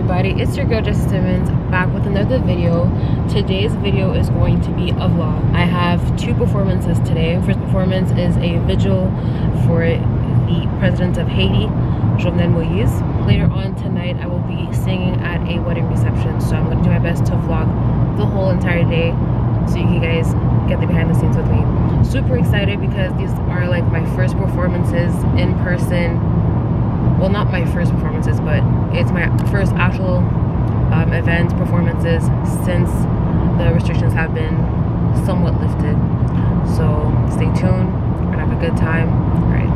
everybody, it's your girl Jessie Simmons back with another video. Today's video is going to be a vlog. I have two performances today. First performance is a vigil for the president of Haiti, Jovenel Moise. Later on tonight I will be singing at a wedding reception, so I'm going to do my best to vlog the whole entire day so you guys get the behind the scenes with me. Super excited because these are like my first performances in person. Well, not my first performances, but it's my first actual event performances since the restrictions have been somewhat lifted. So stay tuned, we're gonna have a good time. All right.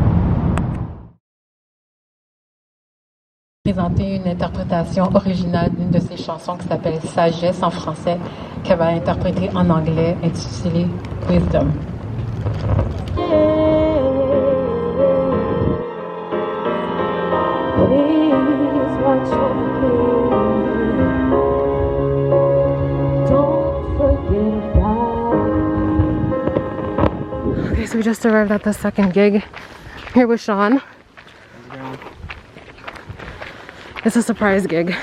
Présenter une interprétation originale d'une de ses chansons qui s'appelle Sagesse en français, qu'elle va interpréter en anglais, intitulée Wisdom. Please watch over me. Don't forget about. Okay, so we just arrived at the second gig. Here with Sean. It's a surprise gig.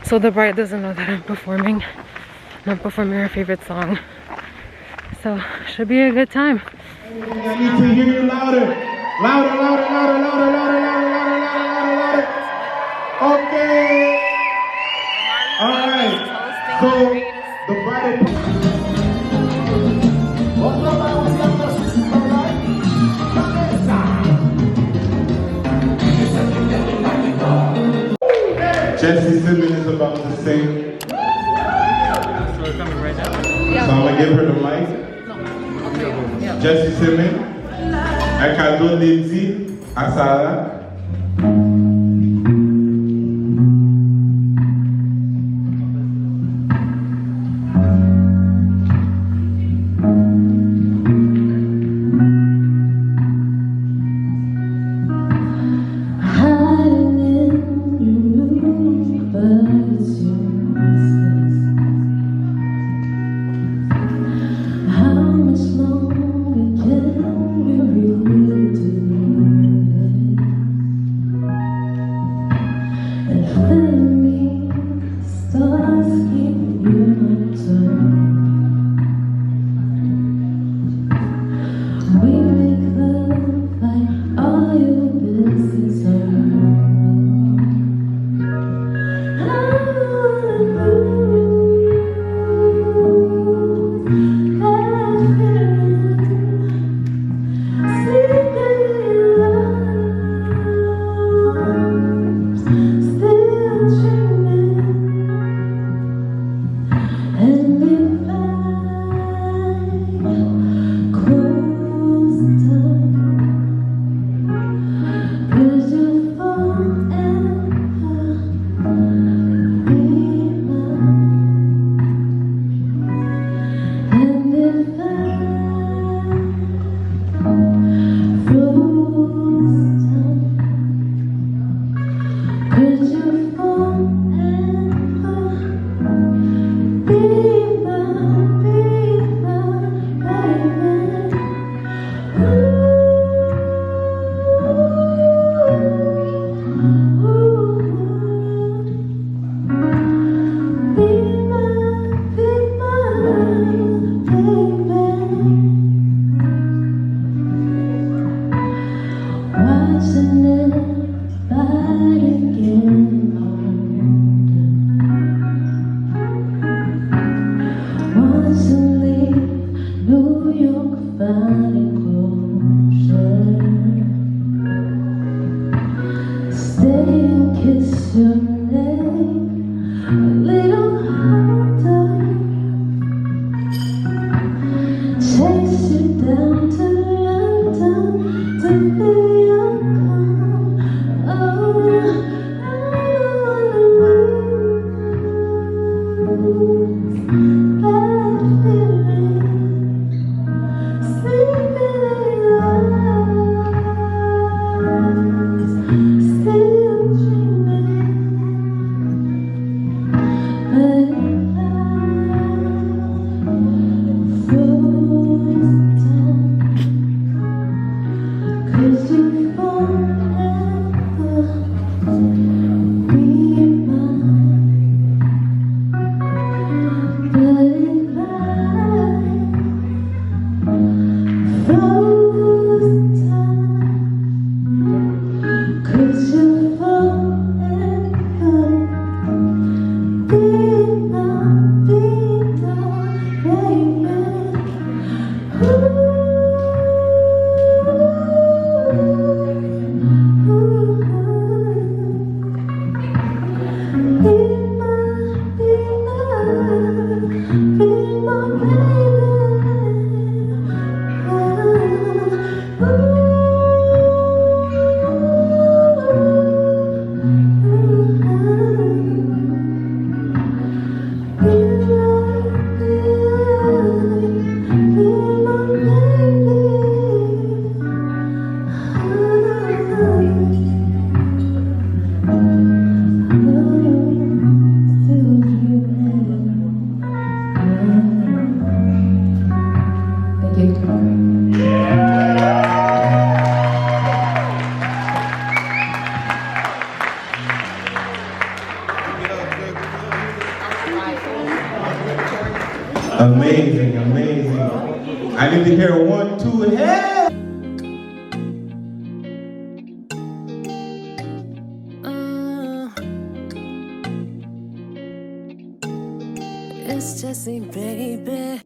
So the bride doesn't know that I'm performing. I'm performing her favorite song. So should be a good time. I need to hear you louder. Louder, louder, louder, louder, louder, louder, louder, louder, louder, louder. Okay. All right. So the bride. Jessie Simmons is about to sing. So we're coming right now. So I'm gonna give her the mic. Jessie Simmons. A cadeau Lindsay, a Sarah. Amazing, amazing. I need to hear 1, 2, and hey! It's Jessie, baby.